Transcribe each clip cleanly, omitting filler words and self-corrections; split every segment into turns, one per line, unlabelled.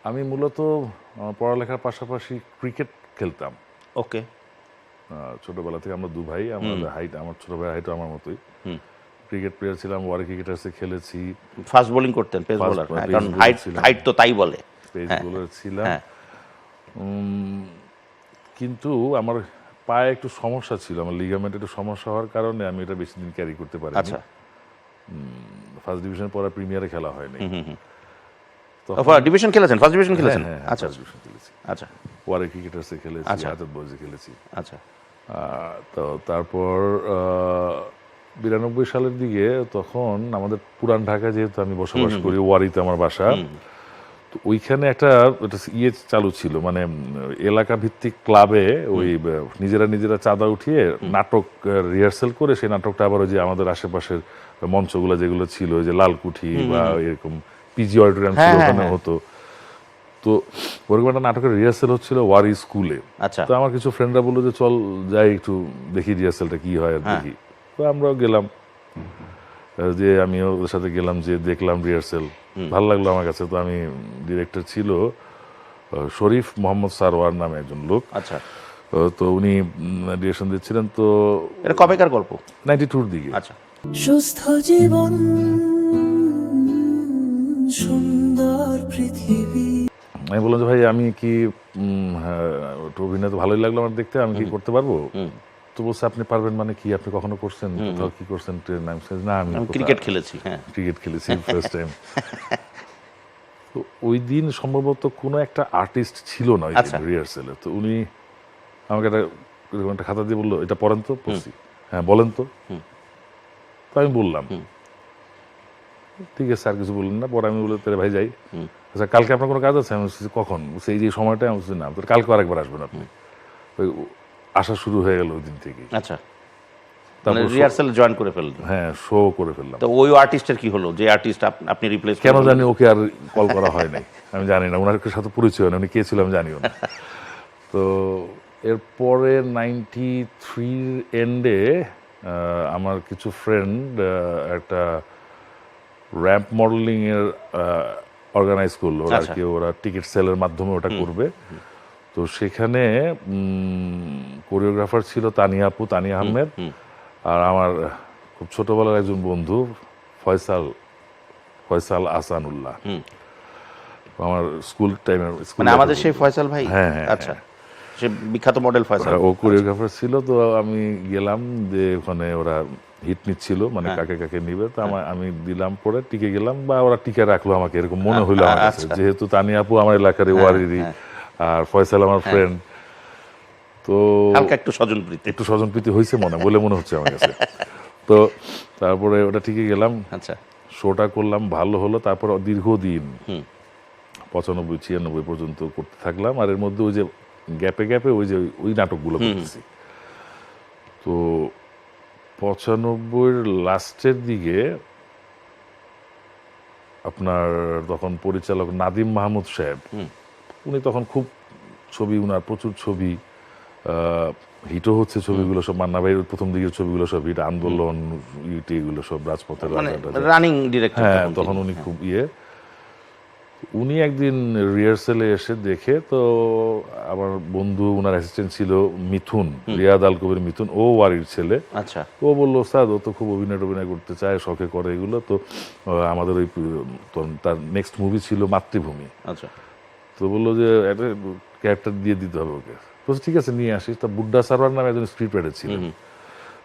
আমি মূলত পড়ালেখার পাশাপাশি ক্রিকেট খেলতাম।
ওকে।
ছোটবেলা থেকে আমরা দু ভাই, আমাদের হাইট, আমার ছোট ভাই হাইটও আমার মতোই। ক্রিকেট প্লেয়ার ছিলাম, ওয়ারি ক্রিকেটার্সে খেলেছি।
ফাস্ট বোলিং করতেন, পেস
Fast
বোলার,
pace
কারণ
bowler ছিলাম।
হাইট তো তাই বলে।
পেস
হ্যাঁ,
বোলার ছিলাম।
হ্যাঁ।
কিন্তু আমার পায়ে একটু সমস্যা ছিল, আমার লিগামেন্টে একটু সমস্যা হওয়ার কারণে আমি এটা বেশি দিন ক্যারি করতে পারিনি।
আচ্ছা।
ফার্স্ট ডিভিশন পরে প্রিমিয়ারে খেলা হয়নি।
ডিভিশন খেলেছেন, ফার্স্ট ডিভিশন খেলেছেন?
হ্যাঁ,
আচ্ছা
ফার্স্ট ডিভিশন খেলেছি।
আচ্ছা
ওয়ারি ক্রিকেটার্সে খেলেছি,
আচ্ছা।
আজাদ বয়েজে খেলেছি।
আচ্ছা।
তো তারপর 92 সালের দিকে, তখন আমাদের পুরান ঢাকায় যেহেতু আমি বসবাস করি, ওয়ারিতে আমার বাসা, তো ওইখানে একটা চালু ছিল, মানে এলাকা ভিত্তিক ক্লাবে ওই নিজেরা চাঁদা উঠিয়ে নাটক রিহার্সেল করে সেই নাটকটা আবার ওই যে আমাদের আশেপাশের মঞ্চগুলো যেগুলো ছিল, ওই যে লালকুঠি বা এরকম পিজি অডিটোরিয়াম ছিল, ওখানে হতো। তো ওরকম একটা নাটকের রিহার্সেল হচ্ছিল ওয়ারি স্কুলে।
আচ্ছা।
তো আমার কিছু ফ্রেন্ডরা বললো যে চল যাই একটু দেখি রিহার্সেলটা কি হয় আর দেখি। তো আমরাও গেলাম, যে আমিও ওদের সাথে গেলাম, যে দেখলাম রিহার্সেল, ভালো লাগলো আমার কাছে। তো আমি, ডিরেক্টর ছিল শরীফ মোহাম্মদ সারওয়ার নামে একজন লোক।
আচ্ছা।
তো উনি ডিরেকশন দিচ্ছিলেন। তো
এটা কবেকার গল্প?
92-র দিকে।
আচ্ছা।
সুস্থ জীবন, সুন্দর পৃথিবী।
আমি বললাম যে ভাই আমি কি হ্যাঁ, একটু অভিনয় তো ভালোই লাগলো আমার দেখতে, আমি কি করতে পারবো? তো বলছে আপনি পারবেন মানে কি, আপনি কখনো করছেন, কোথাও কি করছেন? না, আমি
ক্রিকেট খেলেছি। হ্যাঁ,
ক্রিকেট খেলেছি ফার্স্ট টাইম। তো ওই দিন সম্ভবত কোনো একটা আর্টিস্ট ছিল না ওই
আচ্ছা।
রিহার্সেলে। তো উনি আমাকে একটা খাতা দিয়ে বললো, এটা পড়েন তো। পড়ছি। হ্যাঁ বলেন তো। তো আমি বললাম, ঠিক আছে স্যার কিছু বললেন না। পরে আমি বললাম তাহলে ভাই যাই। আচ্ছা কালকে আপনার কোনো কাজ আছে? আমি বলছি কখন? সেই যে সময়টা। আমি বলছি না, তো কালকে আরেকবার আসবেন আপনি। ওই আসা শুরু হয়ে গেল ওই দিন থেকেই।
আচ্ছা।
তারপর
রিহার্সাল জয়েন করে ফেললেন।
হ্যাঁ, শো করে ফেললাম।
তো ওই আর্টিস্টের কি হলো, যে আর্টিস্ট আপনি রিপ্লেস?
কেন জানি ওকে আর কল করা হয় নাই, আমি জানি না, ওনার সাথে পরিচয় না, উনি কে ছিল আমি জানিও না। তো এরপরে 93-র এন্ডে আমার কিছু ফ্রেন্ড একটা র্যাম্প মডেলিং এর অর্গানাইজ করলো আর
আচ্ছা।
কি, ওরা টিকিট সেলের মাধ্যমে ওটা করবে। তো সেখানে কোরিওগ্রাফার ছিল তানিয়া আহমেদ, আর আমার খুব ছোটবেলার একজন বন্ধু ফয়সাল আসানুল্লাহ, আমার স্কুল টাইমের।
মানে আমাদের সেই ফয়সাল ভাই?
হ্যাঁ, হ্যাঁ,
আচ্ছা। সে বিখ্যাত মডেল ফয়সাল।
ও কোরিওগ্রাফার ছিল। তো আমি গেলাম, যে ওখানে ওরা হিট নিচ্ছিল, মানে কাকে কাকে নিবে। তো আমি দিলাম, পরে টিকে গেলাম, বা ওরা টিকে রাখলো আমাকে, এরকম মনে হইলো আমার কাছে, যেহেতু তানিয়া আপু আমার এলাকার ওয়ারিরই, আর ফয়সাল আমার ফ্রেন্ড। তো
হালকা একটু
স্বজনপ্রীতি হয়েছে মনে হচ্ছে আমার কাছে। তো তারপরে ওটা টিকে গেলাম।
আচ্ছা।
শোটা করলাম, ভালো হলো। তারপর দীর্ঘদিন 95-96 পর্যন্ত করতে থাকলাম। আর এর মধ্যে ওই যে গ্যাপে ওই নাটকগুলো করতেছি। তো 95-র লাস্টের দিকে আপনার তখন পরিচালক নাদিম মাহমুদ সাহেব, উনি তখন খুব ছবি, উনার প্রচুর ছবি হিটও হচ্ছে, ছবিগুলো সব মান্না ভাইয়ের প্রথম দিকের ছবিগুলো সব হিট, আন্দোলন এগুলো সব, রাজপথের
রানিং ডিরেক্টর।
হ্যাঁ, তখন উনি খুব উনি একদিন রিহার্সেলে এসে দেখে, তো আমার বন্ধু, ওনার অ্যাসিস্ট্যান্ট ছিল মিথুন, রিয়াদ আল কবির মিথুন, ও ওয়ারির ছেলে।
আচ্ছা।
ও বললো স্যার ও তো খুব অভিনয় করতে চায়, শখে করে এগুলো। তো আমাদের ওই তার নেক্সট মুভি ছিল মাতৃভূমি।
আচ্ছা।
তো বললো যে একটা ক্যারেক্টার দিয়ে দিতে হবে ওকে। তো ঠিক আছে নিয়ে আসিস। তা বুড্ডা সারওয়ার নামে একজন স্ক্রিপ্ট রাইটার ছিলেন।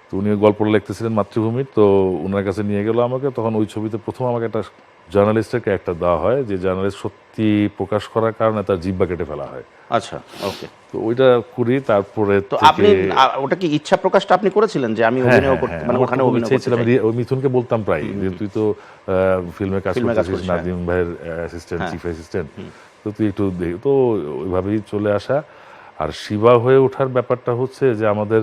তো উনি গল্পটা লিখতেছিলেন মাতৃভূমির। তো ওনার কাছে নিয়ে গেল আমাকে। তখন ওই ছবিতে প্রথম আমাকে একটা জার্নালিস্টের ক্যারেক্টার দেওয়া হয়, যে জার্নালিস্ট সত্যি প্রকাশ করার কারণে তার জিহ্বা কেটে ফেলা হয়।
আচ্ছা। ওকে।
তো ওইটা করি। তারপরে
তো আপনি ওটা কি ইচ্ছা প্রকাশটা আপনি করেছিলেন যে আমি অভিনয় করতে, মানে ওখানে অভিনয় করতে চাই?
ওই মিথুনকে বলতাম প্রায়, যে তুই তো ফিল্মে কাজ করছিস, নাদিম ভাইয়ের অ্যাসিস্ট্যান্ট, চিফ অ্যাসিস্ট্যান্ট, তো তুই একটু দেখ। তো ওইভাবেই চলে আসা। আর শিবা হয়ে ওঠার ব্যাপারটা হচ্ছে যে আমাদের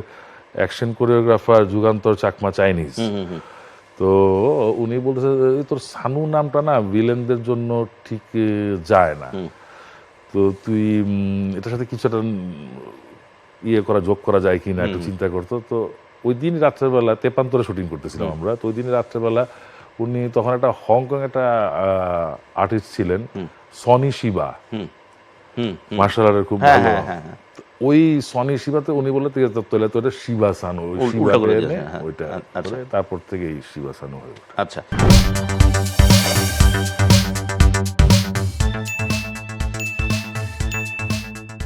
action choreographer Jugantar Chakma Chinese, তো উনি বলতেছে তোর সানু নামটা না ভিলেনদের জন্য ঠিক যায় না, তো তুই এটার সাথে কিছু একটা যোগ করা যায় কিনা একটু চিন্তা করতো। তো ওই দিন রাত্রেবেলা তেপান্তরে শুটিং করতেছিলাম আমরা। তো ওই দিন রাত্রেবেলা উনি তখন একটা হংকং একটা আর্টিস্ট ছিলেন সনি শিবা, মার্শাল আর্টের খুব
হ্যাঁ
ভালো।
হ্যাঁ হ্যাঁ হ্যাঁ।
ওই সনি শিবাতে উনি বলে ঠিক আছে তাহলে তো এটা শিবা সানু, ওই
উল্টো
শিবা
করে
এনে
দিয়েছে, হ্যাঁ।
ওইটা
আচ্ছা।
করে তারপর থেকে এই শিবা সানু হয়ে ওঠে।
আচ্ছা।